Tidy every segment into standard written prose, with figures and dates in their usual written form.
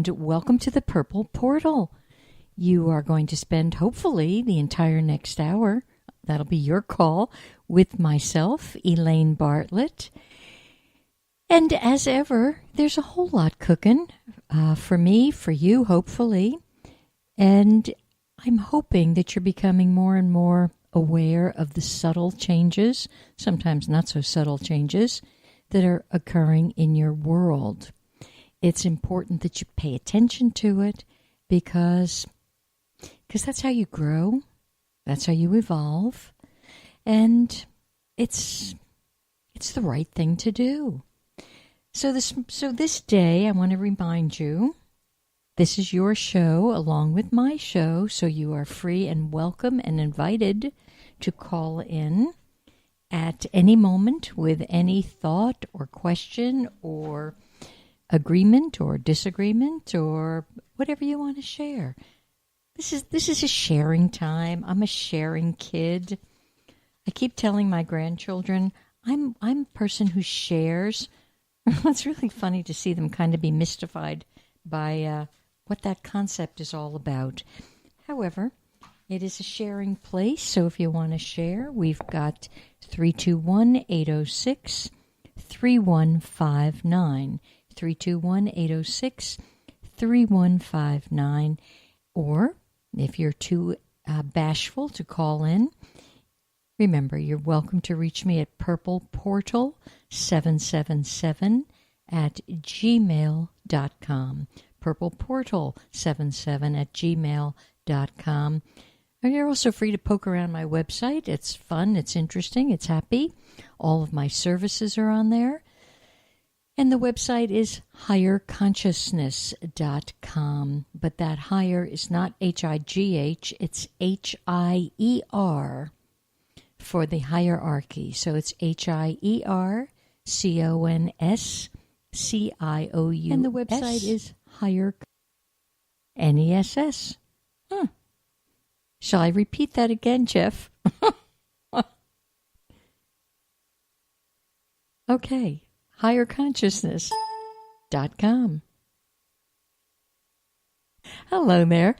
and welcome to the Purple Portal. You are going to spend, hopefully, the entire next hour, that'll be your call, with myself, Elaine Bartlett. And as ever, there's a whole lot cooking for me, for you, hopefully. And I'm hoping that you're becoming more and more aware of the subtle changes, sometimes not so subtle changes, that are occurring in your world. It's important that you pay attention to it because that's how you grow, that's how you evolve, and it's the right thing to do. So this day, I want to remind you, this is your show along with my show, so you are free and welcome and invited to call in at any moment with any thought or question or agreement or disagreement or whatever you want to share. This is a sharing time. I'm a sharing kid. I keep telling my grandchildren I'm a person who shares. It's really funny to see them kind of be mystified by what that concept is all about. However, it is a sharing place, so if you want to share, we've got 321-806-3159. 321-806-3159. Or, if you're too bashful to call in, remember, you're welcome to reach me at purpleportal777 at gmail.com. purpleportal77 at gmail.com. And you're also free to poke around my website. It's fun, it's interesting, it's happy. All of my services are on there. And the website is higherconsciousness.com. But that higher is not H-I-G-H, it's H-I-E-R for the hierarchy. So it's H-I-E-R-C-O-N-S-C-I-O-U. And the website is higher N-E-S-S. Shall I repeat that again, Jeff? Okay. higherconsciousness.com. Hello there.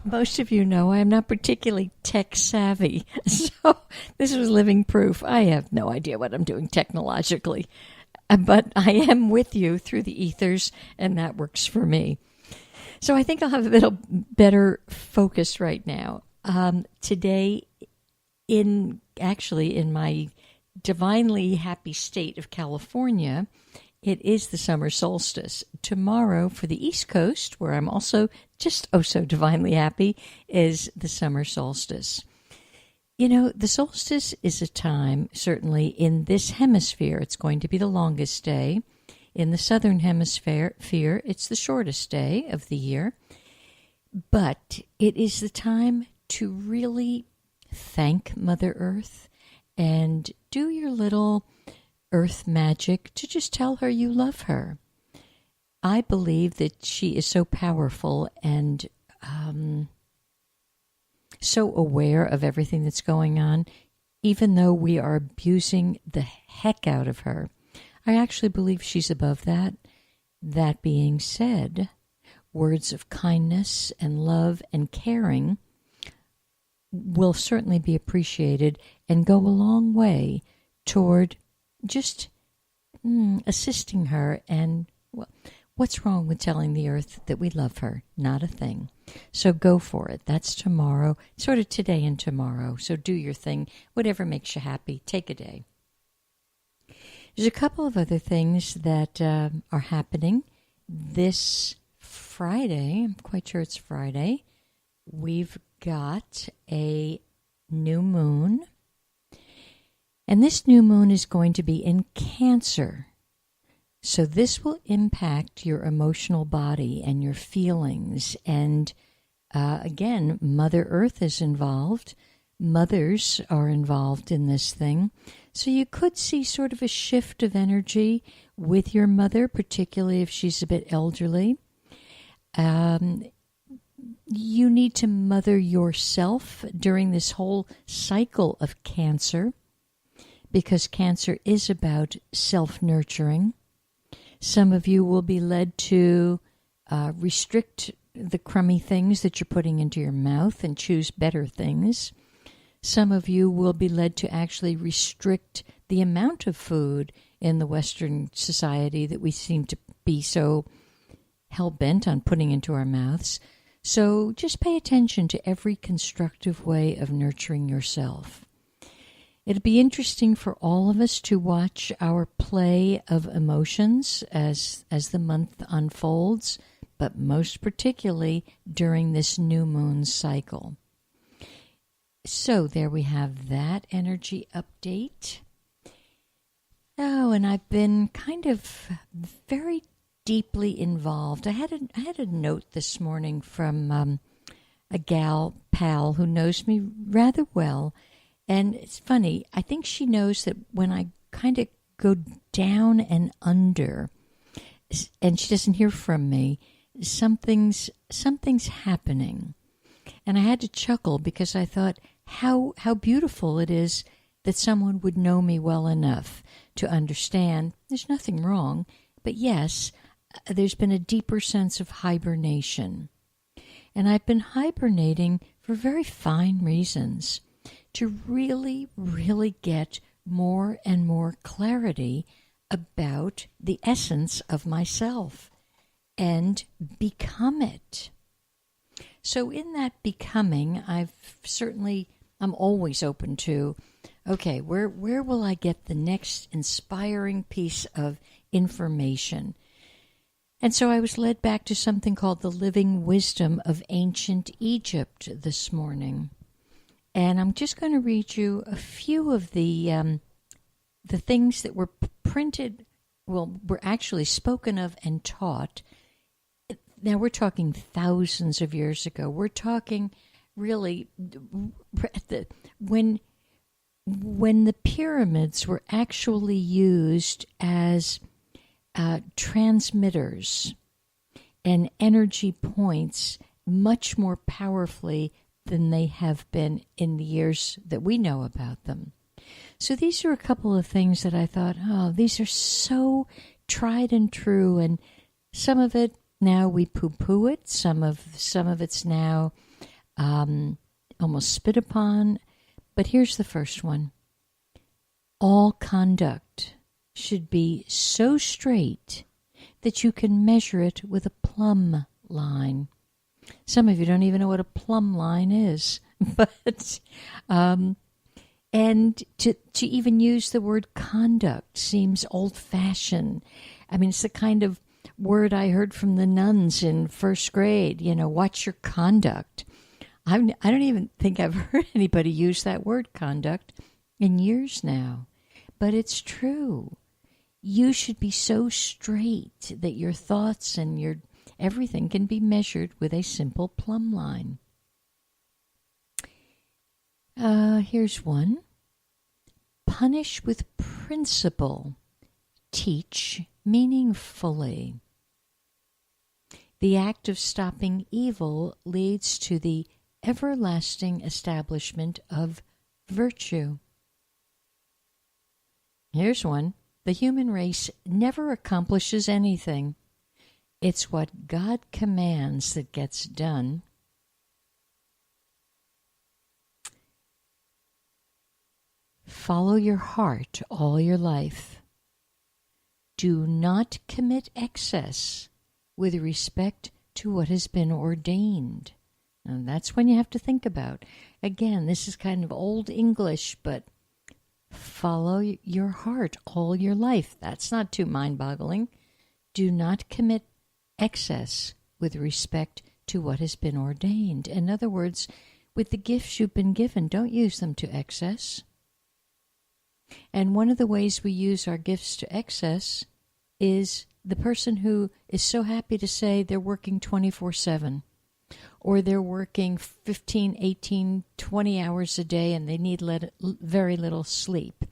Most of you know I'm not particularly tech savvy, so this was living proof. I have no idea what I'm doing technologically, but I am with you through the ethers, and that works for me. So I think I'll have a little better focus right now. Today, in my divinely happy state of California, it is the summer solstice. Tomorrow, for the East Coast, where I'm also just so divinely happy, is the summer solstice. You know, the solstice is a time, certainly in this hemisphere, it's going to be the longest day. In the southern hemisphere, it's the shortest day of the year. But it is the time to really thank Mother Earth and do your little earth magic to just tell her you love her. I believe that she is so powerful and so aware of everything that's going on, even though we are abusing the heck out of her. I actually believe she's above that. That being said, words of kindness and love and caring will certainly be appreciated and go a long way toward just assisting her. And what's wrong with telling the earth that we love her? Not a thing. So go for it. That's tomorrow, sort of today and tomorrow. So do your thing. Whatever makes you happy, take a day. There's a couple of other things that are happening this Friday. I'm quite sure it's Friday. We've got a new moon. And this new moon is going to be in Cancer. So this will impact your emotional body and your feelings. And again, Mother Earth is involved. Mothers are involved in this thing. So you could see sort of a shift of energy with your mother, particularly if she's a bit elderly. You need to mother yourself during this whole cycle of Cancer, because Cancer is about self-nurturing. Some of you will be led to restrict the crummy things that you're putting into your mouth and choose better things. Some of you will be led to actually restrict the amount of food in the Western society that we seem to be so hell-bent on putting into our mouths. So just pay attention to every constructive way of nurturing yourself. It'll be interesting for all of us to watch our play of emotions as the month unfolds, but most particularly during this new moon cycle. So there we have that energy update. Oh, and I've been kind of very deeply involved. I had a note this morning from a gal pal who knows me rather well, and it's funny. I think she knows that when I kind of go down and under, and she doesn't hear from me, something's happening. And I had to chuckle because I thought how beautiful it is that someone would know me well enough to understand there's nothing wrong, but yes, there's been a deeper sense of hibernation. And I've been hibernating for very fine reasons, to really, really get more and more clarity about the essence of myself and become it. So in that becoming, I'm always open to, okay, where will I get the next inspiring piece of information? And so I was led back to something called the Living Wisdom of Ancient Egypt this morning. And I'm just going to read you a few of the things that were printed, were actually spoken of and taught. Now we're talking thousands of years ago. We're talking really when the pyramids were actually used as transmitters and energy points much more powerfully than they have been in the years that we know about them. So these are a couple of things that I thought, these are so tried and true, and some of it now we poo-poo it, some of it's now almost spit upon. But here's the first one. All conduct should be so straight that you can measure it with a plumb line. Some of you don't even know what a plumb line is, but and to even use the word conduct seems old-fashioned. I mean, it's the kind of word I heard from the nuns in first grade. Watch your conduct. I don't even think I've heard anybody use that word conduct in years now, but it's true. You should be so straight that your thoughts and your everything can be measured with a simple plumb line. Here's one. Punish with principle. Teach meaningfully. The act of stopping evil leads to the everlasting establishment of virtue. Here's one. The human race never accomplishes anything. It's what God commands that gets done. Follow your heart all your life. Do not commit excess with respect to what has been ordained. And that's when you have to think about. Again, this is kind of old English, but follow your heart all your life. That's not too mind-boggling. Do not commit excess with respect to what has been ordained. In other words, with the gifts you've been given, don't use them to excess. And one of the ways we use our gifts to excess is the person who is so happy to say they're working 24/7, or they're working 15, 18, 20 hours a day and they need very little sleep.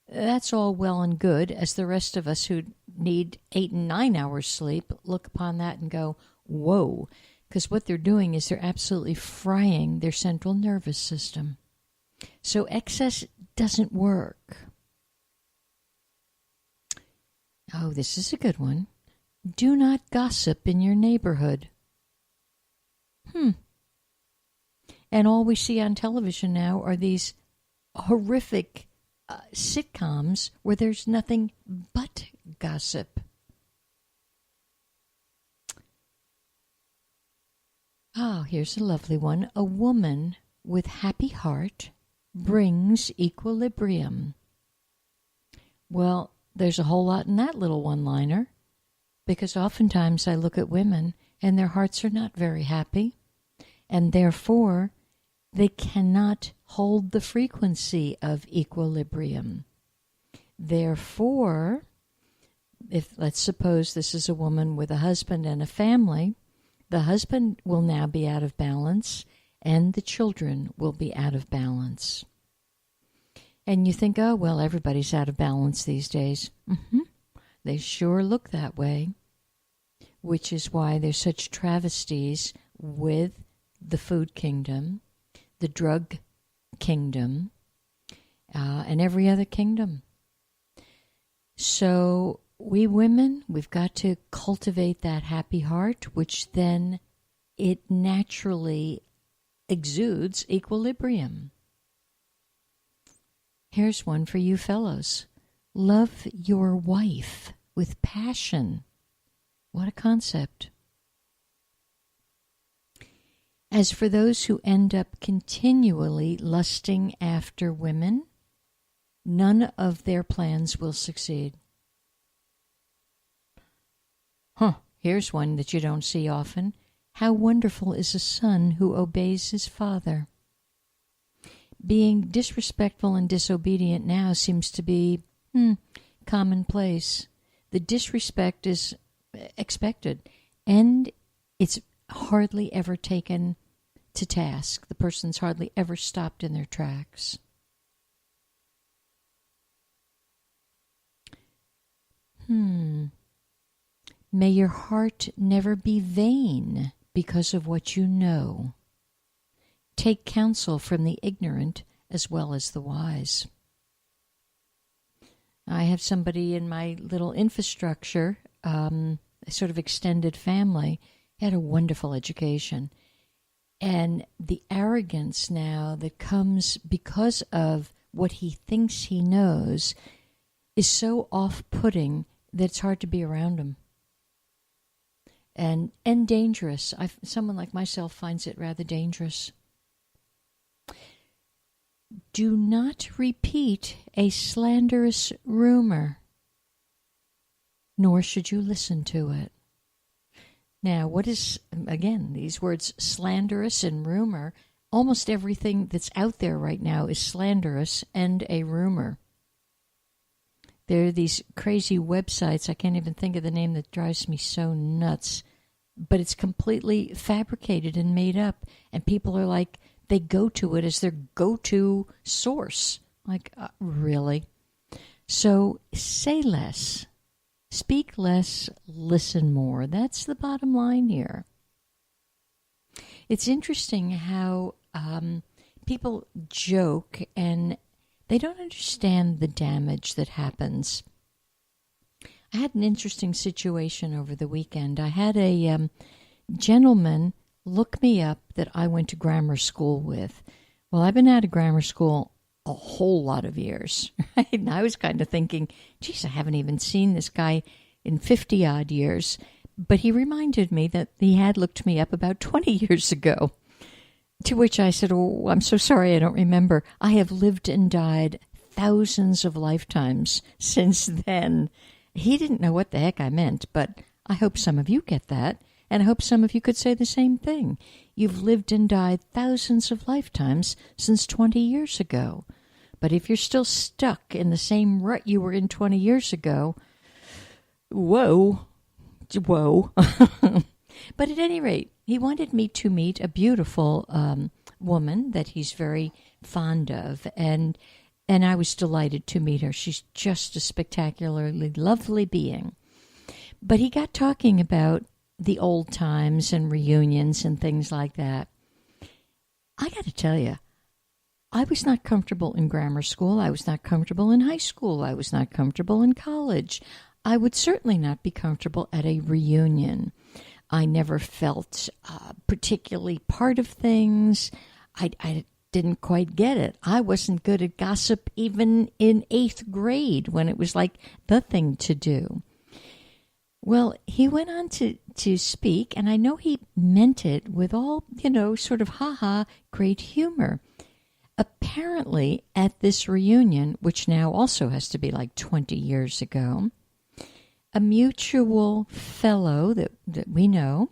That's all well and good, as the rest of us who need 8 and 9 hours sleep look upon that and go, whoa, because what they're doing is they're absolutely frying their central nervous system. So excess doesn't work. Oh, this is a good one. do not gossip in your neighborhood. And all we see on television now are these horrific sitcoms where there's nothing but gossip. Oh, here's a lovely one. A woman with happy heart brings equilibrium. Well, there's a whole lot in that little one-liner, because oftentimes I look at women and their hearts are not very happy, and therefore they cannot hold the frequency of equilibrium. Therefore, if let's suppose this is a woman with a husband and a family, the husband will now be out of balance and the children will be out of balance. And you think, oh, well, everybody's out of balance these days. They sure look that way, which is why there's such travesties with the food kingdom, the drug kingdom, and every other kingdom. So we women, we've got to cultivate that happy heart, which then it naturally exudes equilibrium. Here's one for you fellows. Love your wife with passion. What a concept. As for those who end up continually lusting after women, none of their plans will succeed. Here's one that you don't see often. How wonderful is a son who obeys his father. Being disrespectful and disobedient now seems to be commonplace. The disrespect is expected, and it's hardly ever taken to task. The person's hardly ever stopped in their tracks. May your heart never be vain because of what you know. Take counsel from the ignorant as well as the wise. I have somebody in my little infrastructure, a sort of extended family, had a wonderful education. And the arrogance now that comes because of what he thinks he knows is so off-putting that it's hard to be around him. And dangerous. Someone like myself finds it rather dangerous. Do not repeat a slanderous rumor, nor should you listen to it. Now, what is, again, these words slanderous and rumor? Almost everything that's out there right now is slanderous and a rumor. There are these crazy websites, I can't even think of the name, that drives me so nuts. But it's completely fabricated and made up. And people are like, they go to it as their go-to source. Like, really? So say less. Speak less, listen more. That's the bottom line here. It's interesting how people joke and they don't understand the damage that happens. I had an interesting situation over the weekend. I had a gentleman look me up that I went to grammar school with. Well, I've been out of grammar school a whole lot of years, right? And I was kind of thinking, geez, I haven't even seen this guy in 50-odd years. But he reminded me that he had looked me up about 20 years ago. To which I said, oh, I'm so sorry, I don't remember. I have lived and died thousands of lifetimes since then. He didn't know what the heck I meant, but I hope some of you get that, and I hope some of you could say the same thing. You've lived and died thousands of lifetimes since 20 years ago. But if you're still stuck in the same rut you were in 20 years ago, whoa. But at any rate, he wanted me to meet a beautiful woman that he's very fond of, and I was delighted to meet her. She's just a spectacularly lovely being. But he got talking about the old times and reunions and things like that. I got to tell you, I was not comfortable in grammar school. I was not comfortable in high school. I was not comfortable in college. I would certainly not be comfortable at a reunion. I never felt particularly part of things. I didn't quite get it. I wasn't good at gossip even in 8th grade when it was like the thing to do. Well, he went on to speak, and I know he meant it with all, sort of great humor. Apparently, at this reunion, which now also has to be like 20 years ago, a mutual fellow that we know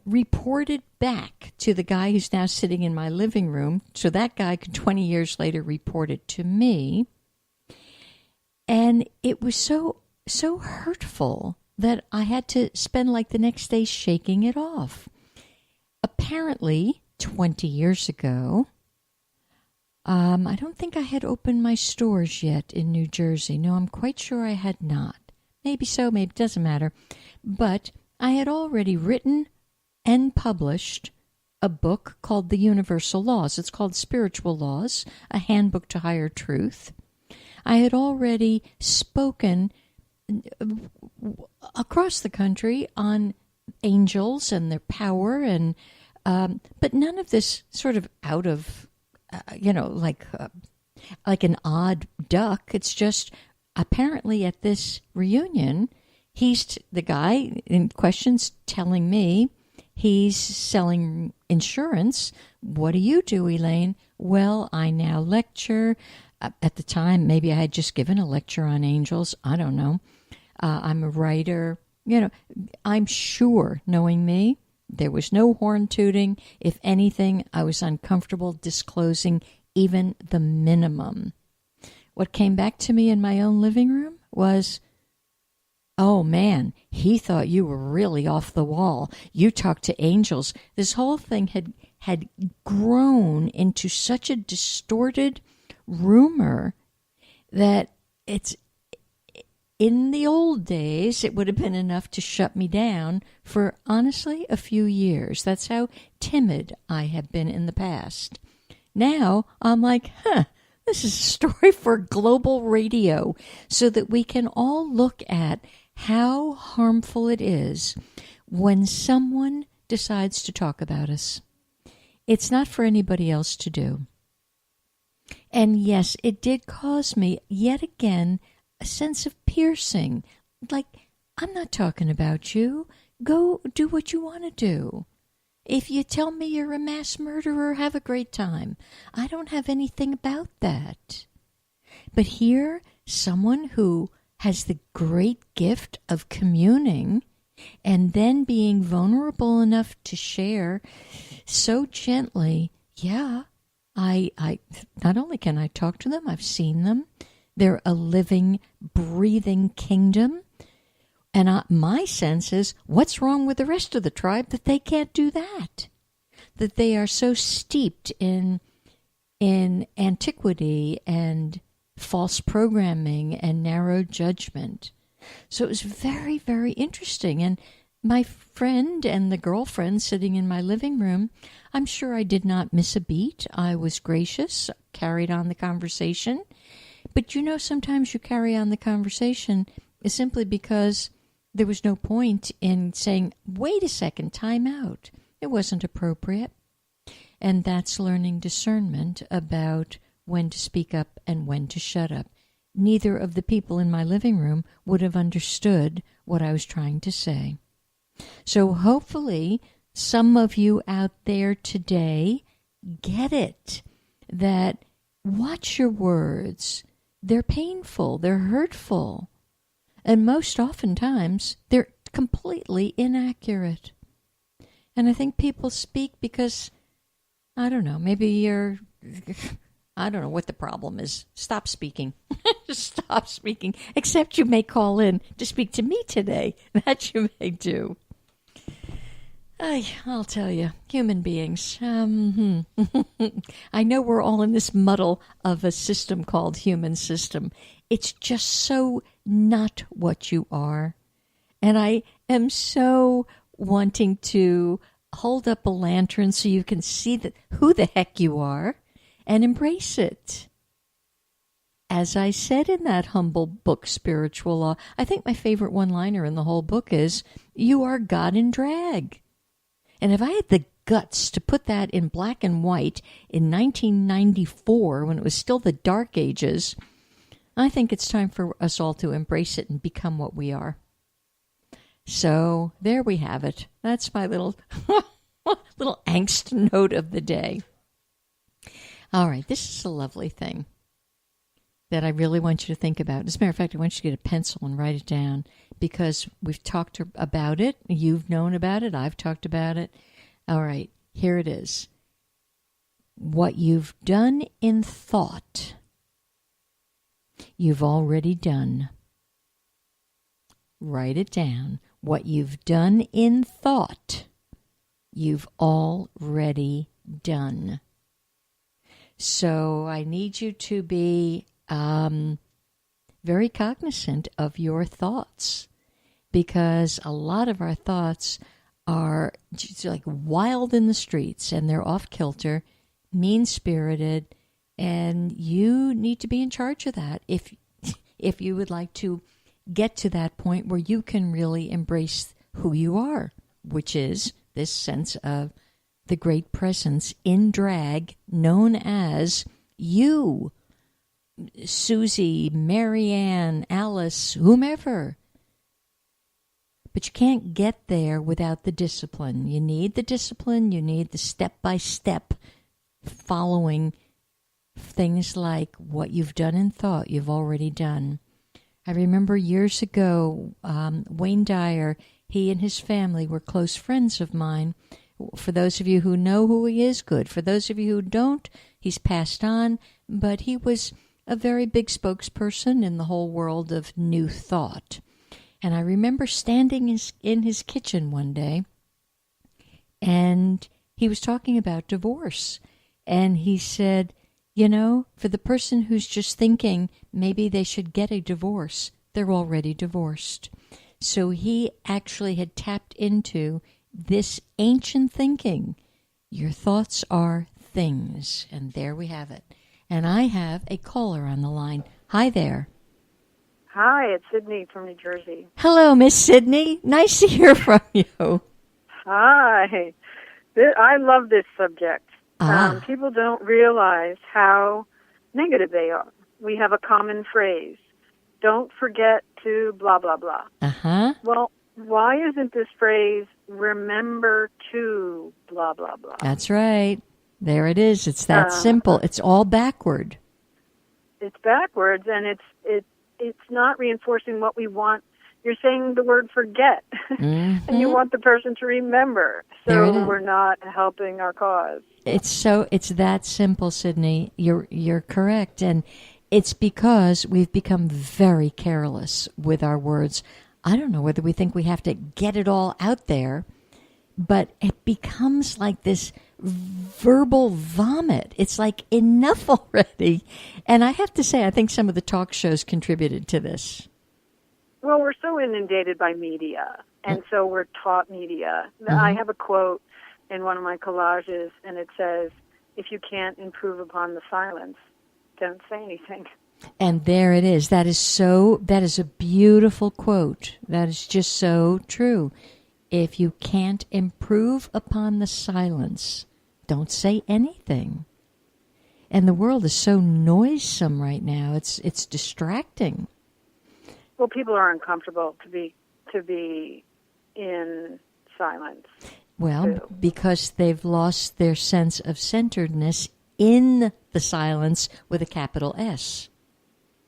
reported back to the guy who's now sitting in my living room. So that guy could 20 years later report it to me. And it was so hurtful that I had to spend like the next day shaking it off. Apparently, 20 years ago, I don't think I had opened my stores yet in New Jersey. No, I'm quite sure I had not. Maybe so, maybe it doesn't matter. But I had already written and published a book called The Universal Laws. It's called Spiritual Laws, a handbook to higher truth. I had already spoken across the country on angels and their power, and but none of this sort of out of like an odd duck. It's just apparently at this reunion, he's the guy in question's telling me he's selling insurance. What do you do, Elaine? Well, I now lecture. At the time, maybe I had just given a lecture on angels. I don't know. I'm a writer. I'm sure, knowing me, there was no horn tooting. If anything, I was uncomfortable disclosing even the minimum. What came back to me in my own living room was, oh man, he thought you were really off the wall. You talked to angels. This whole thing had grown into such a distorted rumor that in the old days, it would have been enough to shut me down for, honestly, a few years. That's how timid I have been in the past. Now, I'm like, this is a story for global radio, so that we can all look at how harmful it is when someone decides to talk about us. It's not for anybody else to do. And yes, it did cause me, yet again, a sense of piercing. Like, I'm not talking about you. Go do what you want to do. If you tell me you're a mass murderer, have a great time. I don't have anything about that. But here, someone who has the great gift of communing and then being vulnerable enough to share so gently, yeah, I not only can I talk to them, I've seen them. They're a living, breathing kingdom. And my sense is, what's wrong with the rest of the tribe that they can't do that? That they are so steeped in antiquity and false programming and narrow judgment. So it was very, very interesting. And my friend and the girlfriend sitting in my living room, I'm sure I did not miss a beat. I was gracious, carried on the conversation. But sometimes you carry on the conversation simply because there was no point in saying, wait a second, time out. It wasn't appropriate. And that's learning discernment about when to speak up and when to shut up. Neither of the people in my living room would have understood what I was trying to say. So hopefully some of you out there today get it, that watch your words. They're painful, they're hurtful, and most oftentimes they're completely inaccurate. And I think people speak because, I don't know, maybe I don't know what the problem is. Stop speaking. Stop speaking. Except you may call in to speak to me today. That you may do. I'll tell you, human beings. I know we're all in this muddle of a system called human system. It's just so not what you are. And I am so wanting to hold up a lantern so you can see who the heck you are and embrace it. as I said in that humble book, Spiritual Law, I think my favorite one-liner in the whole book is, "You are God in drag." And if I had the guts to put that in black and white in 1994, when it was still the dark ages, I think it's time for us all to embrace it and become what we are. So there we have it. That's my little little angst note of the day. All right, this is a lovely thing that I really want you to think about. As a matter of fact, I want you to get a pencil and write it down, because we've talked about it. You've known about it. I've talked about it. All right, here it is. What you've done in thought, you've already done. Write it down. What you've done in thought, you've already done. So I need you to be very cognizant of your thoughts, because a lot of our thoughts are just like wild in the streets, and they're off kilter, mean-spirited, and you need to be in charge of that if you would like to get to that point where you can really embrace who you are, which is this sense of the great presence in drag known as you. Susie, Marianne, Alice, whomever. But you can't get there without the discipline. You need the discipline. You need the step-by-step following things like what you've done in thought, you've already done. I remember years ago, Wayne Dyer, he and his family were close friends of mine. For those of you who know who he is, good. For those of you who don't, he's passed on, but he was a very big spokesperson in the whole world of New Thought. And I remember standing in his kitchen one day, and he was talking about divorce. And he said, you know, for the person who's just thinking maybe they should get a divorce, they're already divorced. So he actually had tapped into this ancient thinking. Your thoughts are things. And there we have it. And I have a caller on the line. Hi there. Hi, it's Sydney from New Jersey. Hello, Miss Sydney. Nice to hear from you. Hi. I love this subject. People don't realize how negative they are. We have a common phrase, don't forget to blah, blah, blah. Uh-huh. Well, why isn't this phrase, remember to blah, blah, blah? That's right. There it is. It's that simple. It's all backward. It's backwards, and it's not reinforcing what we want. You're saying the word forget, mm-hmm. and you want the person to remember. So we're not helping our cause. It's that simple, Sydney. You're correct, and it's because we've become very careless with our words. I don't know whether we think we have to get it all out there, but it becomes like this verbal vomit. It's like enough already. And I have to say, I think some of the talk shows contributed to this. Well, we're so inundated by media, and so we're taught media. Mm-hmm. I have a quote in one of my collages, and it says, if you can't improve upon the silence, don't say anything. And there it is. That is a beautiful quote. That is just so true. If you can't improve upon the silence, don't say anything. And the world is so noisome right now. It's distracting. Well, people are uncomfortable to be in silence. Well, too. Because they've lost their sense of centeredness in the silence with a capital S.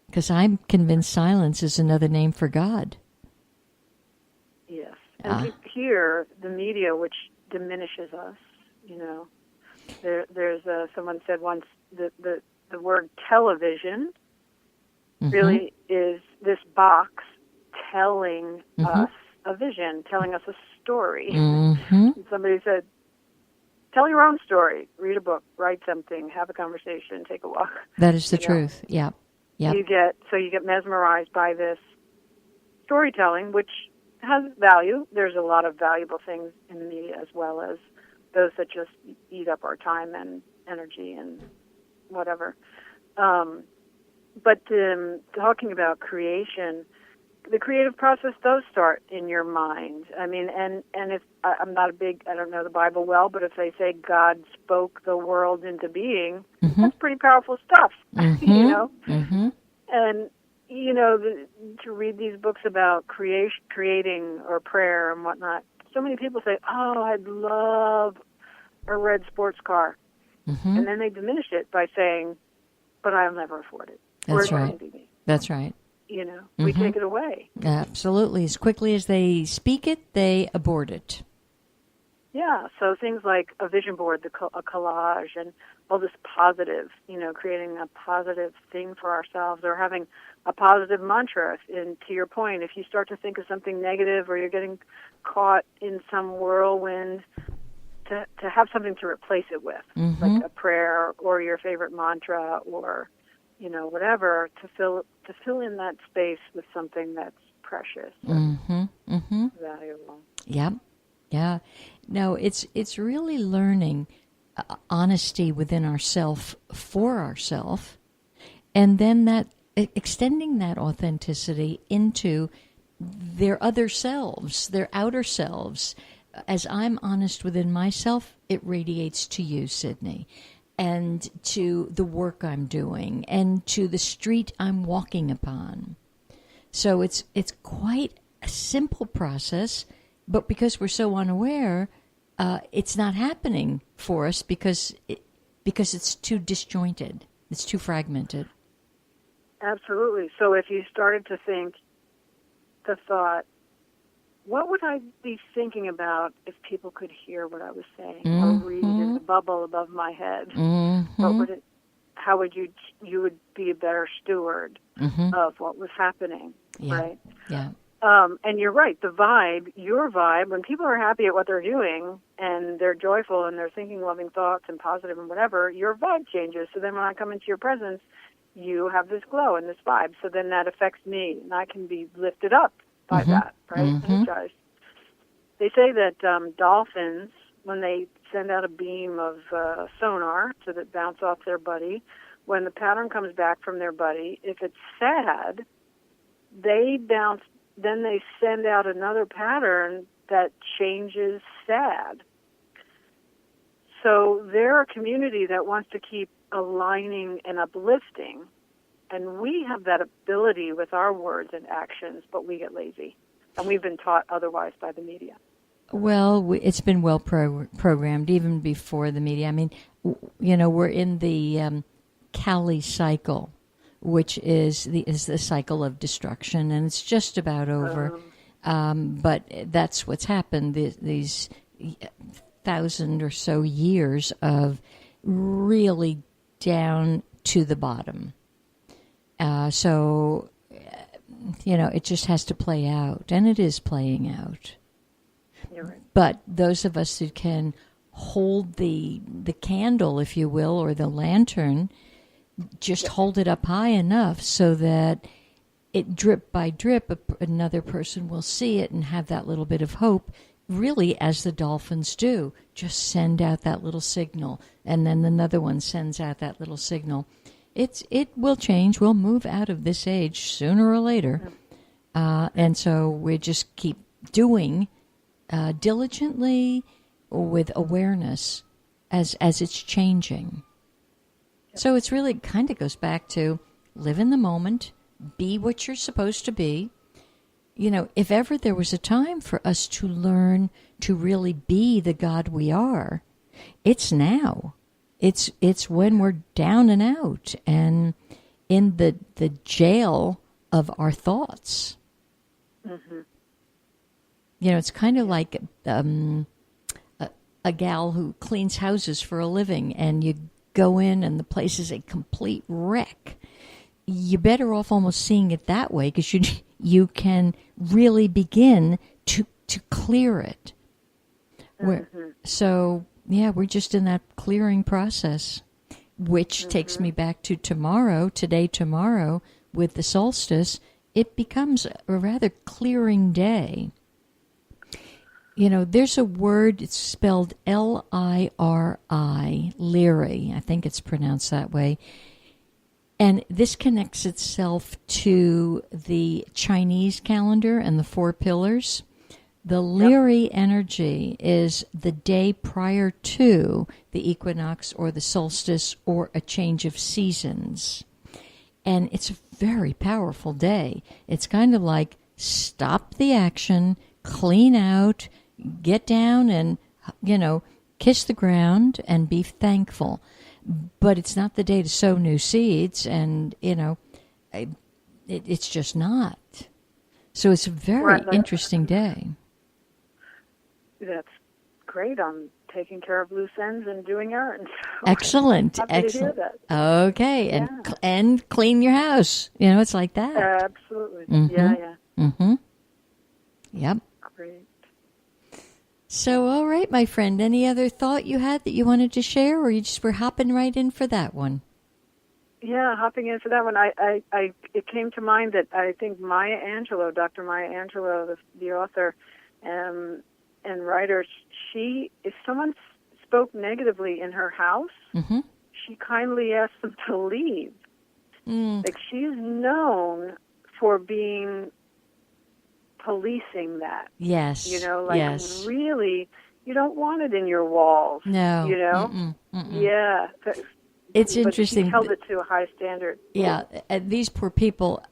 Because I'm convinced silence is another name for God. Yes. And here, the media, which diminishes us, you know, there's someone said once that the word television mm-hmm. really is this box telling mm-hmm. us a vision, telling us a story. Mm-hmm. Somebody said, tell your own story, read a book, write something, have a conversation, take a walk. That is the truth. Yeah. Yep. You get mesmerized by this storytelling, which has value. There's a lot of valuable things in the media, as well as those that just eat up our time and energy and whatever. but talking about creation, the creative process does start in your mind. I mean, and if I'm not I don't know the Bible well, but if they say God spoke the world into being, that's pretty powerful stuff, you know? And, you know, to read these books about creating or prayer and whatnot, so many people say, oh, I'd love a red sports car. And then they diminish it by saying, but I'll never afford it. That's right. That's right. You know, we take it away. Absolutely. As quickly as they speak it, they abort it. Yeah, so things like a vision board, a collage, and all this positive, you know, creating a positive thing for ourselves, or having a positive mantra. And to your point, if you start to think of something negative or you're getting caught in some whirlwind, to have something to replace it with, like a prayer or your favorite mantra, or, you know, whatever, to fill in that space with something that's precious, valuable. Yep. Yeah. No, it's really learning honesty within ourself for ourself, and then that extending that authenticity into their other selves, their outer selves. As I'm honest within myself, it radiates to you, Sydney, and to the work I'm doing, and to the street I'm walking upon. So it's quite a simple process, but because we're so unaware, it's not happening for us because it's too disjointed, it's too fragmented. Absolutely. So if you started to think the thought, what would I be thinking about if people could hear what I was saying or read in the bubble above my head? What would it? How would you would be a better steward of what was happening, right? Yeah. And you're right. The vibe, your vibe, when people are happy at what they're doing and they're joyful and they're thinking loving thoughts and positive and whatever, your vibe changes. So then when I come into your presence, you have this glow and this vibe. So then that affects me, and I can be lifted up by that, right? Energized. They say that dolphins, when they send out a beam of sonar to bounce off their buddy, when the pattern comes back from their buddy, if it's sad, they bounce. Then they send out another pattern that changes sad. So they're a community that wants to keep aligning and uplifting. And we have that ability with our words and actions, but we get lazy. And we've been taught otherwise by the media. Well, it's been well programmed even before the media. I mean, you know, we're in the Kali cycle, which is the cycle of destruction, and it's just about over. But that's what's happened. These 1,000 or so years of really down to the bottom. So, you know, it just has to play out, and it is playing out. You're right. But those of us who can hold the candle, if you will, or the lantern, just hold it up high enough so that it drip by drip, another person will see it and have that little bit of hope, really as the dolphins do. Just send out that little signal, and then another one sends out that little signal. It will change. We'll move out of this age sooner or later. And so we just keep doing diligently with awareness as it's changing. So it's really kind of goes back to live in the moment, be what you're supposed to be. You know, if ever there was a time for us to learn to really be the God we are, it's now. It's when we're down and out and in the jail of our thoughts. You know, it's kind of like a gal who cleans houses for a living, and you go in and the place is a complete wreck. You're better off almost seeing it that way, because you can really begin to clear it. So, yeah, we're just in that clearing process, which takes me back to tomorrow, with the solstice. It becomes a rather clearing day. You know, there's a word, it's spelled Liri, Lyri, I think it's pronounced that way. And this connects itself to the Chinese calendar and the 4 pillars. The Leary energy is the day prior to the equinox or the solstice or a change of seasons. And it's a very powerful day. It's kind of like stop the action, clean out, get down and, kiss the ground and be thankful. But it's not the day to sow new seeds, and, it's just not. So it's a very interesting day. That's great. I'm taking care of loose ends and doing errands. Excellent. Happy Excellent. to hear that. Okay. Yeah. And clean your house. It's like that. Absolutely. Mm-hmm. Yeah. Mm-hmm. Yep. Great. So, all right, my friend, any other thought you had that you wanted to share, or you just were hopping right in for that one? Yeah, hopping in for that one. It came to mind that I think Dr. Maya Angelou, the author and writer, if someone spoke negatively in her house, mm-hmm. she kindly asked them to leave. Mm. Like, she's known for policing that. Yes. Yes. Really, you don't want it in your walls. No. Mm-mm. Yeah. It's but interesting. She held it to a high standard. Yeah. These poor people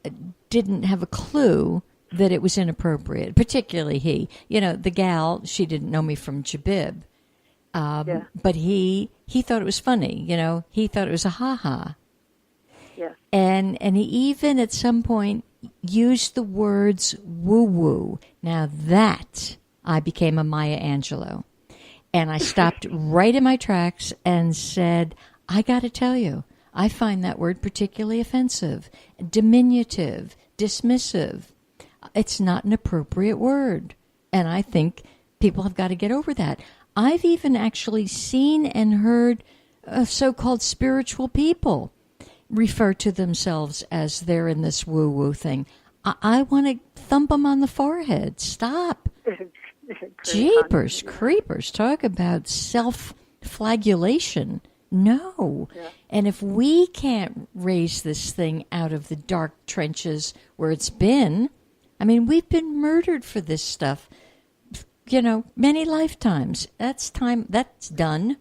didn't have a clue that it was inappropriate, particularly he. The gal, she didn't know me from Jabib. But he thought it was funny. He thought it was a ha-ha. Yes. And he even at some point used the words woo-woo. Now that I became a Maya Angelou. And I stopped right in my tracks and said, I got to tell you, I find that word particularly offensive, diminutive, dismissive. It's not an appropriate word. And I think people have got to get over that. I've even actually seen and heard so-called spiritual people refer to themselves as they're in this woo-woo thing. I want to thump them on the forehead. Stop. Jeepers creepers. Talk about self-flagellation. No. Yeah. And if we can't raise this thing out of the dark trenches where it's been, we've been murdered for this stuff, many lifetimes. That's done.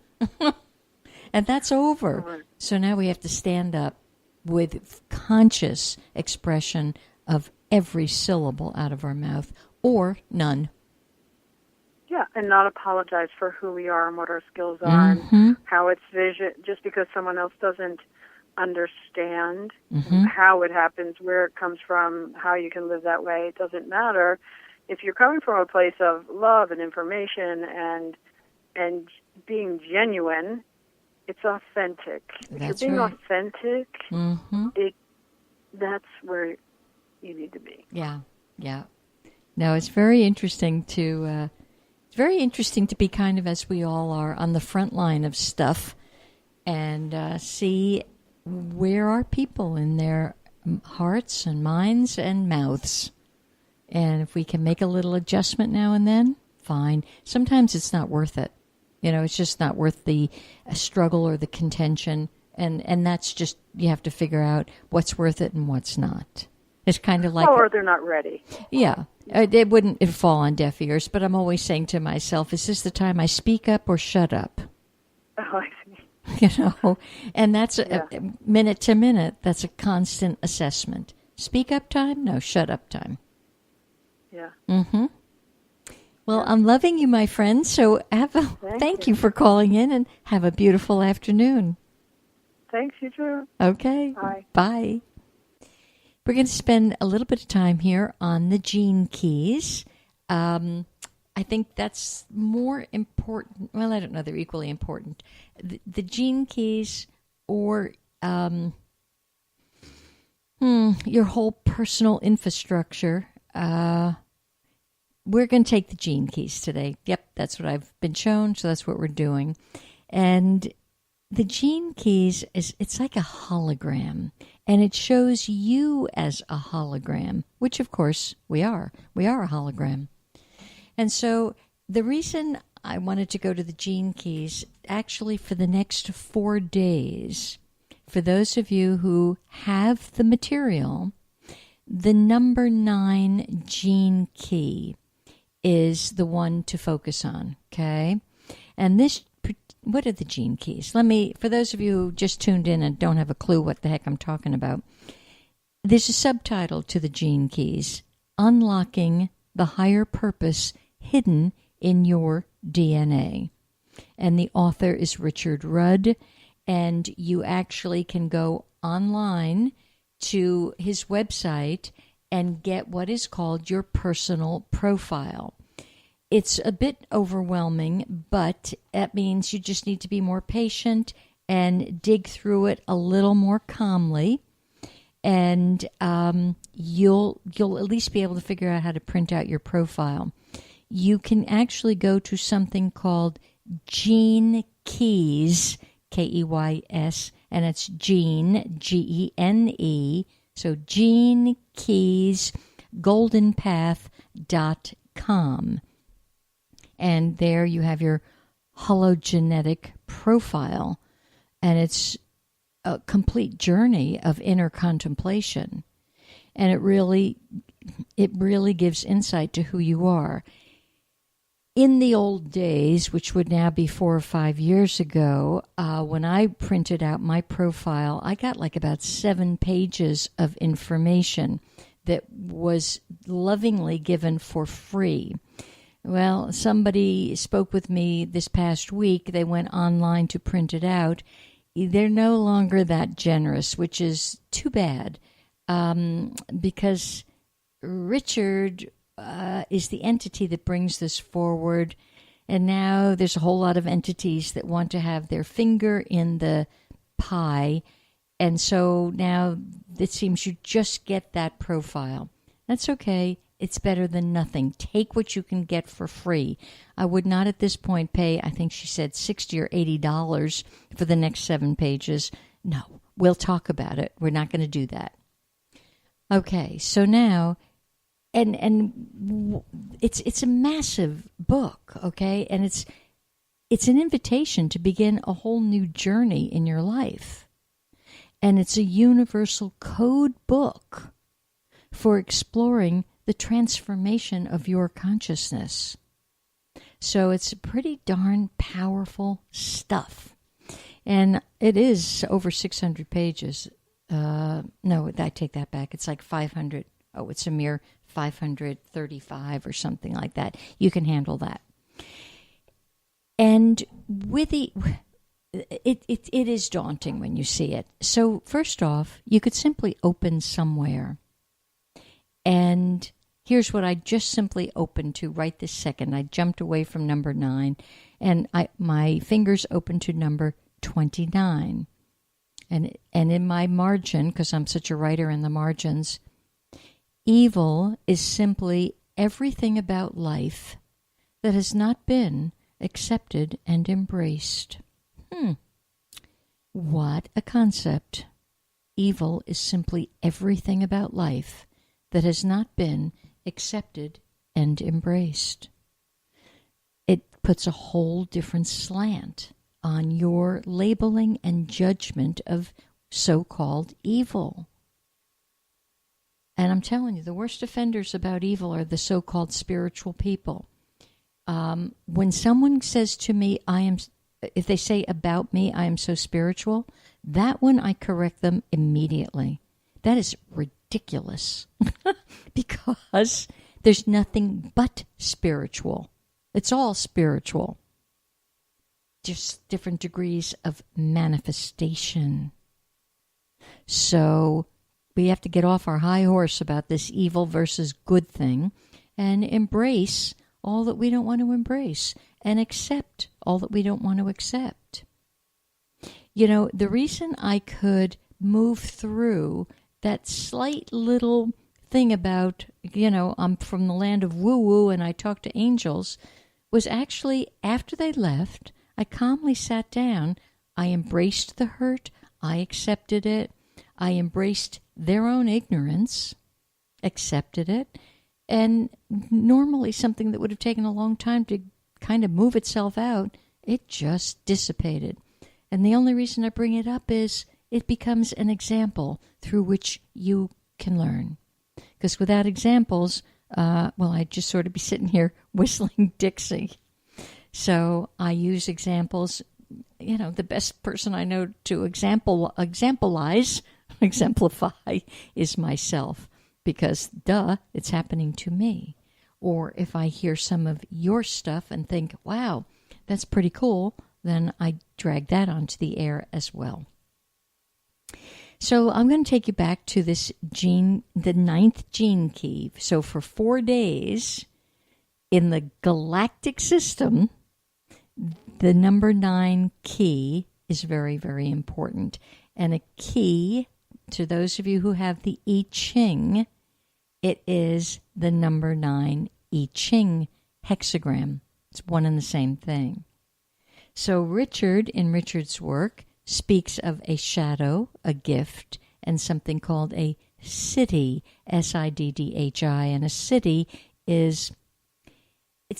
And that's over. Right. So now we have to stand up with conscious expression of every syllable out of our mouth, or none. Yeah, and not apologize for who we are and what our skills are and how it's vision. Just because someone else doesn't understand how it happens, where it comes from, how you can live that way, it doesn't matter. If you're coming from a place of love and information and being genuine, it's authentic. If That's you're being right. authentic, that's where you need to be. Yeah. No, it's very interesting to be kind of, as we all are, on the front line of stuff and see where are people in their hearts and minds and mouths. And if we can make a little adjustment now and then, fine. Sometimes it's not worth it. It's just not worth the struggle or the contention. And that's just, you have to figure out what's worth it and what's not. It's kind of like... or they're not ready. Yeah. It'd fall on deaf ears, but I'm always saying to myself, is this the time I speak up or shut up? Oh, I see. And that's minute to minute. That's a constant assessment. Speak up time? No, shut up time. Yeah. Well, I'm loving you, my friend. So thank you for calling in, and have a beautiful afternoon. Thanks, you too. Okay. Bye. We're going to spend a little bit of time here on the gene keys. I think that's more important. Well, I don't know. They're equally important. The gene keys, or your whole personal infrastructure. We're going to take the gene keys today. Yep, that's what I've been shown, so that's what we're doing. And the gene keys, it's like a hologram, and it shows you as a hologram, which, of course, we are. We are a hologram. And so the reason I wanted to go to the gene keys, actually for the next 4 days, for those of you who have the material, the number 9 gene key is the one to focus on, okay? And this, what are the gene keys? For those of you who just tuned in and don't have a clue what the heck I'm talking about, there's a subtitle to the gene keys, Unlocking the Higher Purpose Hidden in Your DNA. And the author is Richard Rudd, and you actually can go online to his website and get what is called your personal profile. It's a bit overwhelming, but that means you just need to be more patient and dig through it a little more calmly, and you'll at least be able to figure out how to print out your profile. You can actually go to something called Gene Keys, Keys, and it's Gene, Gene, so Gene Keys, goldenpath.com. And there you have your hologenetic profile, and it's a complete journey of inner contemplation. And it really gives insight to who you are. In the old days, which would now be 4 or 5 years ago, when I printed out my profile, I got like about 7 pages of information that was lovingly given for free. Well, somebody spoke with me this past week. They went online to print it out. They're no longer that generous, which is too bad, because Richard is the entity that brings this forward, and now there's a whole lot of entities that want to have their finger in the pie, and so now it seems you just get that profile. That's okay. It's better than nothing. Take what you can get for free. I would not at this point pay, I think she said $60 or $80 for the next 7 pages. No, we'll talk about it. We're not going to do that. Okay, so now, and it's a massive book, okay? And it's an invitation to begin a whole new journey in your life. And it's a universal code book for exploring the transformation of your consciousness. So it's pretty darn powerful stuff. And it is over 600 pages. No, I take that back. It's like 500. Oh, it's a mere 535 or something like that. You can handle that. And with it is daunting when you see it. So first off, you could simply open somewhere. And here's what I just simply opened to right this second. I jumped away from number 9, and my fingers opened to number 29. And in my margin, because I'm such a writer in the margins, evil is simply everything about life that has not been accepted and embraced. What a concept. Evil is simply everything about life that has not been accepted and embraced. It puts a whole different slant on your labeling and judgment of so-called evil. And I'm telling you, the worst offenders about evil are the so-called spiritual people. When someone says to me, if they say about me, I am so spiritual, that one I correct them immediately. That is ridiculous because there's nothing but spiritual. It's all spiritual. Just different degrees of manifestation. So we have to get off our high horse about this evil versus good thing and embrace all that we don't want to embrace and accept all that we don't want to accept. You know, the reason I could move through that slight little thing about, I'm from the land of woo-woo and I talk to angels was actually after they left, I calmly sat down, I embraced the hurt, I accepted it, I embraced their own ignorance, accepted it, and normally something that would have taken a long time to kind of move itself out, it just dissipated. And the only reason I bring it up is it becomes an example through which you can learn. Because without examples, I'd just sort of be sitting here whistling Dixie. So I use examples. The best person I know to exemplify is myself, because it's happening to me. Or if I hear some of your stuff and think, wow, that's pretty cool, then I drag that onto the air as well. So I'm going to take you back to this the 9th gene key. So for 4 days in the galactic system, the number 9 key is very, very important. And a key, to those of you who have the I Ching, it is the number 9 I Ching hexagram. It's one and the same thing. So Richard, in Richard's work, speaks of a shadow, a gift, and something called a siddhi, S-I-D-D-H-I. And a siddhi it's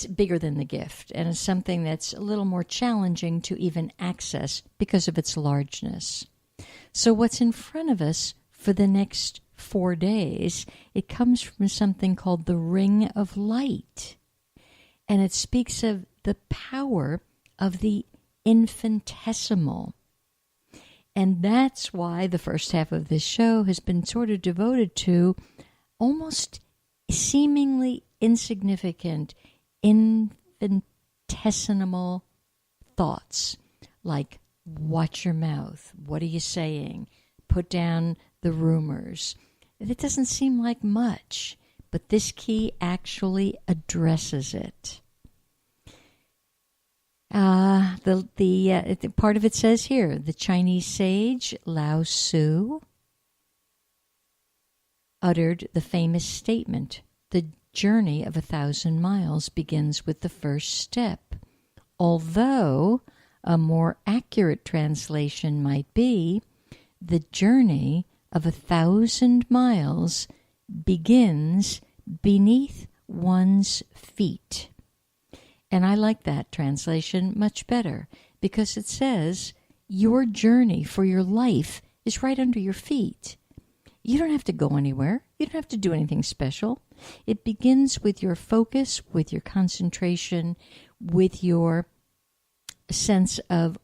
bigger than the gift, and it's something that's a little more challenging to even access because of its largeness. So what's in front of us for the next 4 days, it comes from something called the Ring of Light. And it speaks of the power of the infinitesimal. And that's why the first half of this show has been sort of devoted to almost seemingly insignificant, infinitesimal thoughts, like watch your mouth, what are you saying, put down the rumors. It doesn't seem like much, but this key actually addresses it. The part of it says here, the Chinese sage Lao Tzu uttered the famous statement, "The journey of 1,000 miles begins with the first step," although a more accurate translation might be, "The journey of 1,000 miles begins beneath one's feet." And I like that translation much better, because it says your journey for your life is right under your feet. You don't have to go anywhere. You don't have to do anything special. It begins with your focus, with your concentration, with your sense of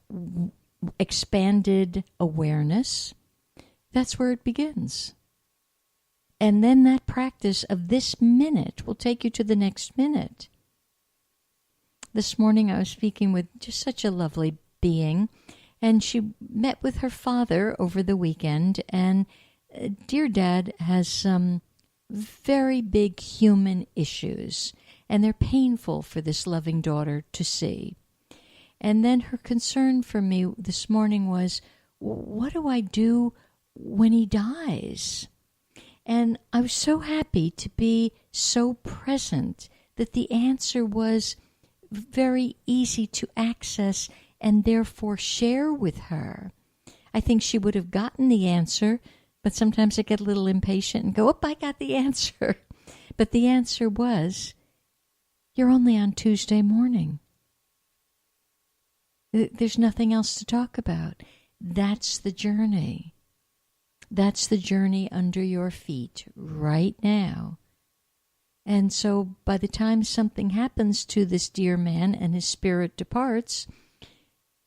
expanded awareness. That's where it begins. And then that practice of this minute will take you to the next minute. This morning I was speaking with just such a lovely being, and she met with her father over the weekend, and dear Dad has some very big human issues, and they're painful for this loving daughter to see. And then her concern for me this morning was, what do I do when he dies? And I was so happy to be so present that the answer was very easy to access and therefore share with her. I think she would have gotten the answer, but sometimes I get a little impatient and go, "Oh, I got the answer." But the answer was, you're only on Tuesday morning. There's nothing else to talk about. That's the journey. That's the journey under your feet right now. And so by the time something happens to this dear man and his spirit departs,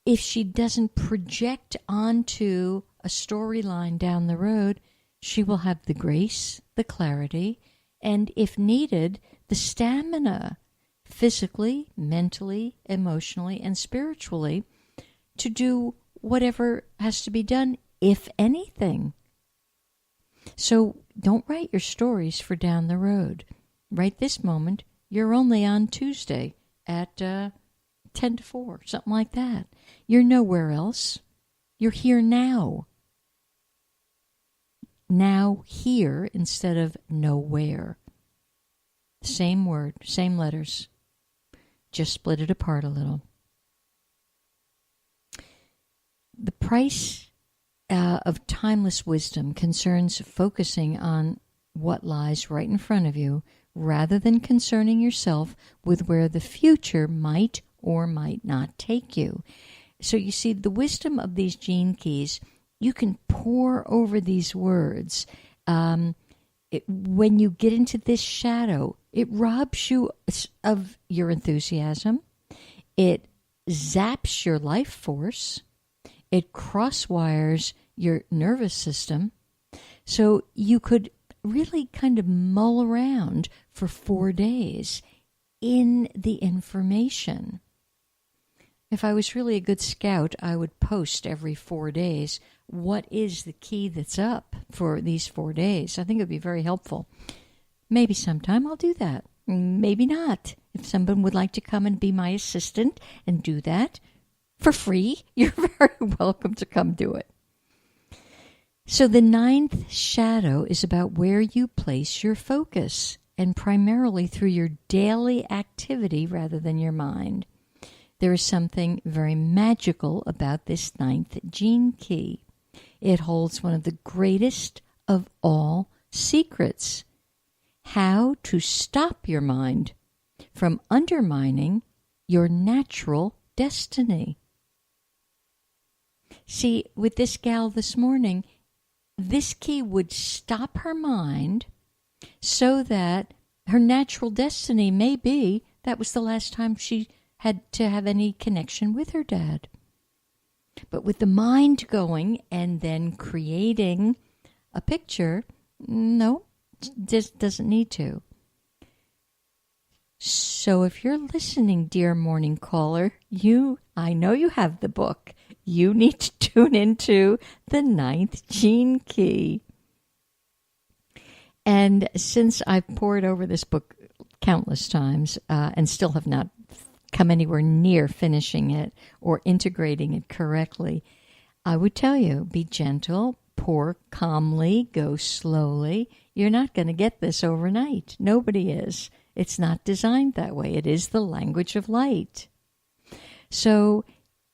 if she doesn't project onto a storyline down the road, she will have the grace, the clarity, and if needed, the stamina, physically, mentally, emotionally, and spiritually, to do whatever has to be done, if anything. So don't write your stories for down the road. Right this moment, you're only on Tuesday at 10 to 4, something like that. You're nowhere else. You're here now. Now here instead of nowhere. Same word, same letters. Just split it apart a little. The price of timeless wisdom concerns focusing on what lies right in front of you, rather than concerning yourself with where the future might or might not take you. So you see, the wisdom of these gene keys you can pour over these words. When you get into this shadow, it robs you of your enthusiasm. It zaps your life force. It crosswires your nervous system. So you could really kind of mull around for 4 days in the information. If I was really a good scout, I would post every 4 days what is the key that's up for these 4 days. I think it would be very helpful. Maybe sometime I'll do that. Maybe not. If someone would like to come and be my assistant and do that for free, you're very welcome to come do it. So the 9th shadow is about where you place your focus, and primarily through your daily activity rather than your mind. There is something very magical about this 9th gene key. It holds one of the greatest of all secrets: how to stop your mind from undermining your natural destiny. See, with this gal this morning, this key would stop her mind so that her natural destiny may be that was the last time she had to have any connection with her dad. But with the mind going and then creating a picture, no, just doesn't need to. So if you're listening, dear morning caller, I know you have the book. You need to tune into the 9th gene key. And since I've poured over this book countless times and still have not come anywhere near finishing it or integrating it correctly, I would tell you, be gentle, pour calmly, go slowly. You're not going to get this overnight. Nobody is. It's not designed that way. It is the language of light. So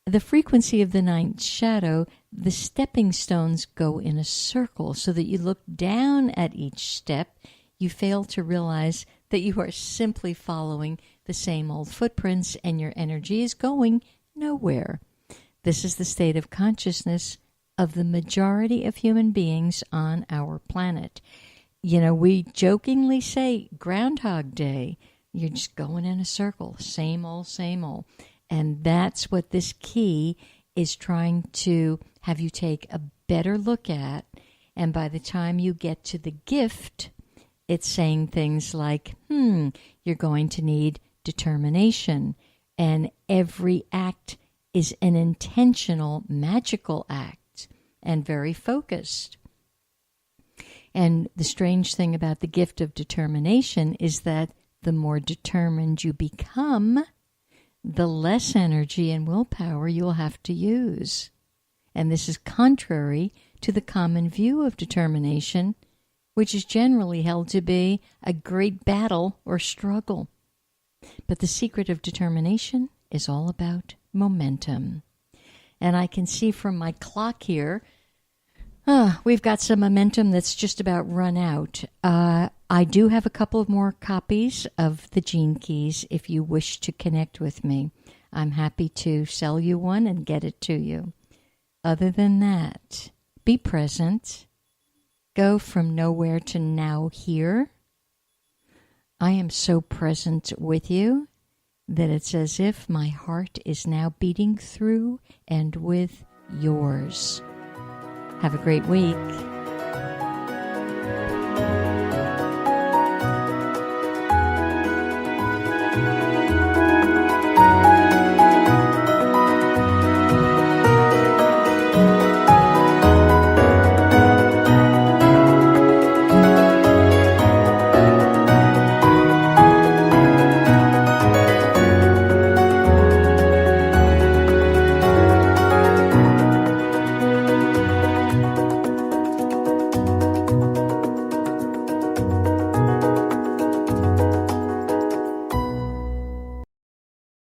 the frequency of the 9th shadow, the stepping stones go in a circle so that you look down at each step. You fail to realize that you are simply following the same old footprints and your energy is going nowhere. This is the state of consciousness of the majority of human beings on our planet. You know, we jokingly say Groundhog Day. You're just going in a circle, same old, same old. And that's what this key is trying to have you take a better look at. And by the time you get to the gift, it's saying things like, you're going to need determination. And every act is an intentional, magical act and very focused. And the strange thing about the gift of determination is that the more determined you become, the less energy and willpower you'll have to use. And this is contrary to the common view of determination, which is generally held to be a great battle or struggle. But the secret of determination is all about momentum. And I can see from my clock here, we've got some momentum that's just about run out. I do have a couple of more copies of the Gene Keys if you wish to connect with me. I'm happy to sell you one and get it to you. Other than that, be present. Go from nowhere to now here. I am so present with you that it's as if my heart is now beating through and with yours. Have a great week.